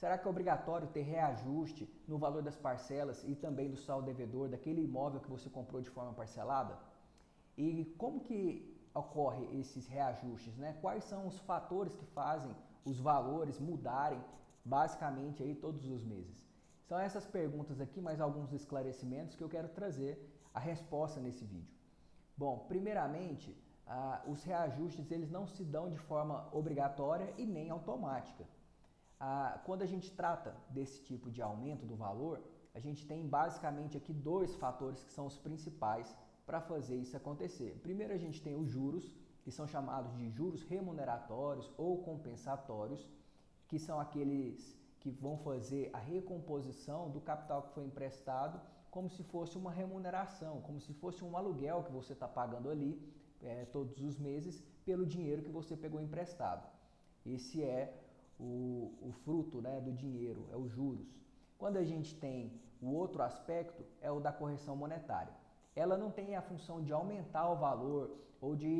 Será que é obrigatório ter reajuste no valor das parcelas e também do saldo devedor daquele imóvel que você comprou de forma parcelada? E como que ocorre esses reajustes, né? Quais são os fatores que fazem os valores mudarem basicamente aí todos os meses? São essas perguntas aqui, mais alguns esclarecimentos que eu quero trazer a resposta nesse vídeo. Bom, primeiramente, os reajustes eles não se dão de forma obrigatória e nem automática. Quando a gente trata desse tipo de aumento do valor, a gente tem basicamente aqui dois fatores que são os principais para fazer isso acontecer. Primeiro a gente tem os juros, que são chamados de juros remuneratórios ou compensatórios, que são aqueles que vão fazer a recomposição do capital que foi emprestado como se fosse uma remuneração, como se fosse um aluguel que você está pagando ali todos os meses pelo dinheiro que você pegou emprestado. Esse é o fruto, né, do dinheiro, é os juros. Quando a gente tem o outro aspecto, é o da correção monetária. Ela não tem a função de aumentar o valor ou de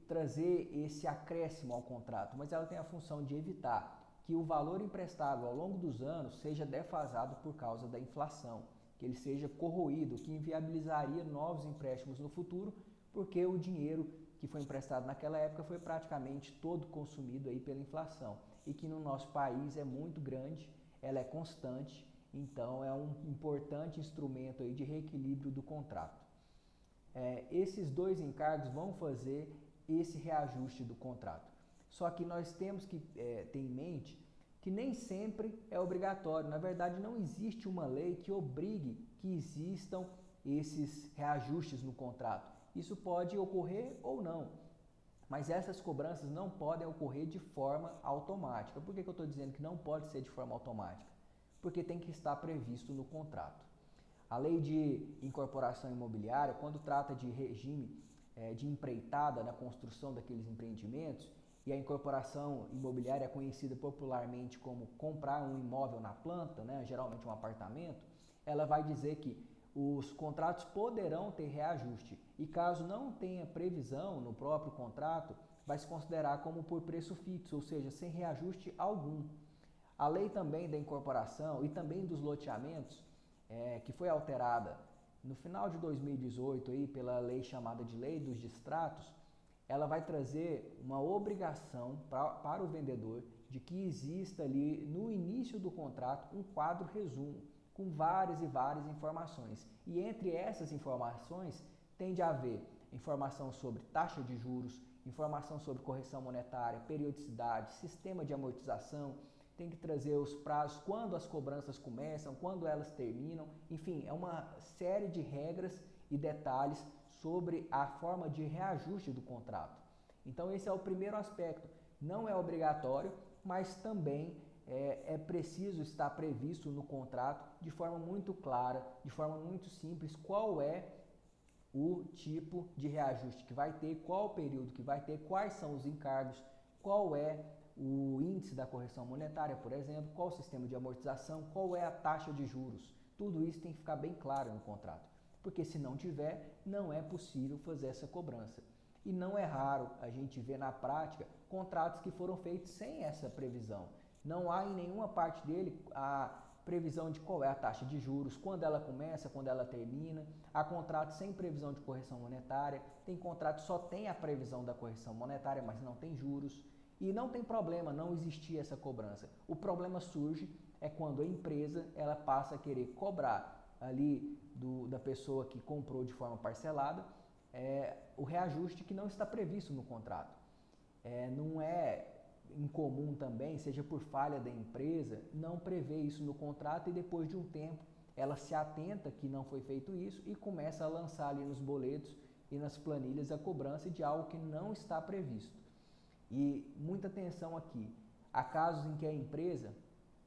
trazer esse acréscimo ao contrato, mas ela tem a função de evitar que o valor emprestado ao longo dos anos seja defasado por causa da inflação, que ele seja corroído, que inviabilizaria novos empréstimos no futuro, porque o dinheiro que foi emprestado naquela época foi praticamente todo consumido aí pela inflação e que no nosso país é muito grande, ela é constante, então é um importante instrumento aí de reequilíbrio do contrato. Esses dois encargos vão fazer esse reajuste do contrato. Só que nós temos que ter em mente que nem sempre é obrigatório. Na verdade, não existe uma lei que obrigue que existam esses reajustes no contrato. Isso pode ocorrer ou não, mas essas cobranças não podem ocorrer de forma automática. Por que eu estou dizendo que não pode ser de forma automática? Porque tem que estar previsto no contrato. A lei de incorporação imobiliária, quando trata de regime de empreitada na construção daqueles empreendimentos, e a incorporação imobiliária é conhecida popularmente como comprar um imóvel na planta, né, geralmente um apartamento, ela vai dizer que os contratos poderão ter reajuste e caso não tenha previsão no próprio contrato, vai se considerar como por preço fixo, ou seja, sem reajuste algum. A lei também da incorporação e também dos loteamentos, que foi alterada no final de 2018 aí, pela lei chamada de Lei dos Distratos, ela vai trazer uma obrigação para o vendedor de que exista ali no início do contrato um quadro resumo com várias e várias informações. E entre essas informações tem de haver informação sobre taxa de juros, informação sobre correção monetária, periodicidade, sistema de amortização, tem que trazer os prazos, quando as cobranças começam, quando elas terminam, enfim, é uma série de regras e detalhes sobre a forma de reajuste do contrato. Então esse é o primeiro aspecto, não é obrigatório, mas também é preciso estar previsto no contrato de forma muito clara, de forma muito simples, qual é o tipo de reajuste que vai ter, qual o período que vai ter, quais são os encargos, qual é o índice da correção monetária, por exemplo, qual o sistema de amortização, qual é a taxa de juros. Tudo isso tem que ficar bem claro no contrato, porque se não tiver, não é possível fazer essa cobrança. E não é raro a gente ver na prática contratos que foram feitos sem essa previsão. Não há em nenhuma parte dele a previsão de qual é a taxa de juros, quando ela começa, quando ela termina. Há contratos sem previsão de correção monetária, tem contrato que só tem a previsão da correção monetária, mas não tem juros. E não tem problema não existir essa cobrança. O problema surge quando a empresa ela passa a querer cobrar ali da pessoa que comprou de forma parcelada o reajuste que não está previsto no contrato. Não é incomum também, seja por falha da empresa, não prever isso no contrato e depois de um tempo ela se atenta que não foi feito isso e começa a lançar ali nos boletos e nas planilhas a cobrança de algo que não está previsto. E muita atenção aqui, há casos em que a empresa,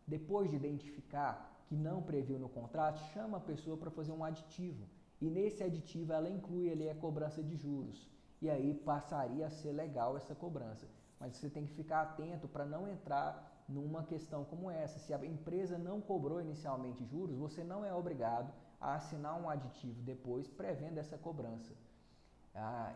depois de identificar que não previu no contrato, chama a pessoa para fazer um aditivo. E nesse aditivo ela inclui ali a cobrança de juros. E aí passaria a ser legal essa cobrança. Mas você tem que ficar atento para não entrar numa questão como essa. Se a empresa não cobrou inicialmente juros, você não é obrigado a assinar um aditivo depois prevendo essa cobrança.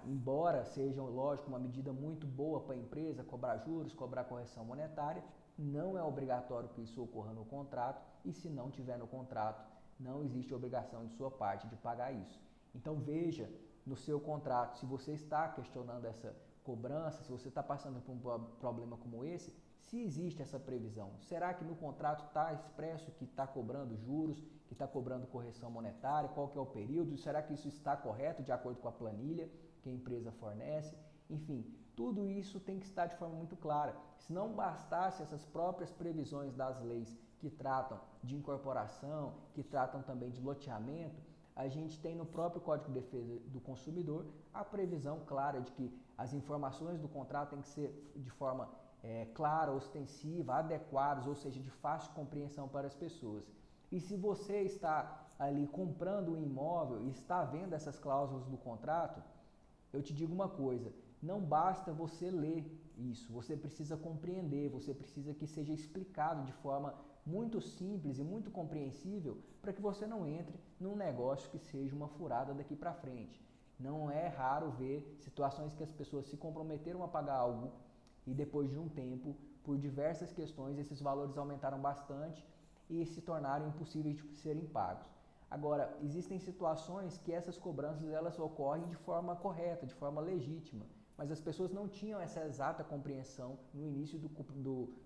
Embora seja, lógico, uma medida muito boa para a empresa cobrar juros, cobrar correção monetária, não é obrigatório que isso ocorra no contrato e se não tiver no contrato, não existe obrigação de sua parte de pagar isso. Então veja no seu contrato se você está questionando essa cobrança, se você está passando por um problema como esse, se existe essa previsão. Será que no contrato está expresso que está cobrando juros, que está cobrando correção monetária, qual que é o período, será que isso está correto de acordo com a planilha que a empresa fornece? Enfim, tudo isso tem que estar de forma muito clara. Se não bastasse essas próprias previsões das leis que tratam de incorporação, que tratam também de loteamento, a gente tem no próprio Código de Defesa do Consumidor a previsão clara de que as informações do contrato têm que ser de forma clara, ostensiva, adequadas, ou seja, de fácil compreensão para as pessoas. E se você está ali comprando um imóvel e está vendo essas cláusulas do contrato, eu te digo uma coisa, não basta você ler isso, você precisa compreender, você precisa que seja explicado de forma muito simples e muito compreensível para que você não entre num negócio que seja uma furada daqui para frente. Não é raro ver situações que as pessoas se comprometeram a pagar algo e depois de um tempo, por diversas questões, esses valores aumentaram bastante e se tornaram impossíveis de serem pagos. Agora, existem situações que essas cobranças elas ocorrem de forma correta, de forma legítima, mas as pessoas não tinham essa exata compreensão no início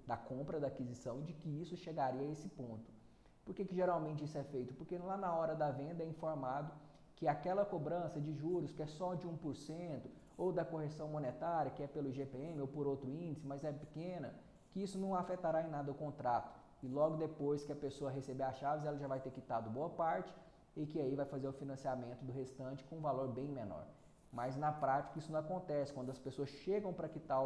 da compra, da aquisição, de que isso chegaria a esse ponto. Por que geralmente isso é feito? Porque lá na hora da venda é informado que aquela cobrança de juros, que é só de 1%, ou da correção monetária, que é pelo IGPM ou por outro índice, mas é pequena, que isso não afetará em nada o contrato. E logo depois que a pessoa receber as chaves, ela já vai ter quitado boa parte e que aí vai fazer o financiamento do restante com um valor bem menor. Mas na prática isso não acontece. Quando as pessoas chegam para quitar,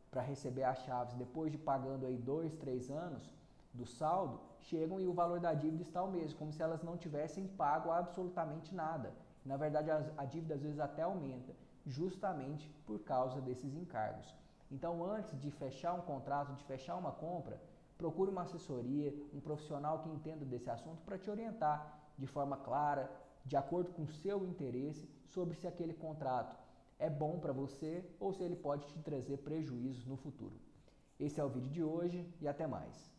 para receber as chaves, depois de pagando aí 2, 3 anos do saldo, chegam e o valor da dívida está o mesmo, como se elas não tivessem pago absolutamente nada. Na verdade, a dívida às vezes até aumenta, justamente por causa desses encargos. Então, antes de fechar um contrato, de fechar uma compra, procure uma assessoria, um profissional que entenda desse assunto para te orientar de forma clara, de acordo com o seu interesse, sobre se aquele contrato é bom para você ou se ele pode te trazer prejuízos no futuro. Esse é o vídeo de hoje e até mais.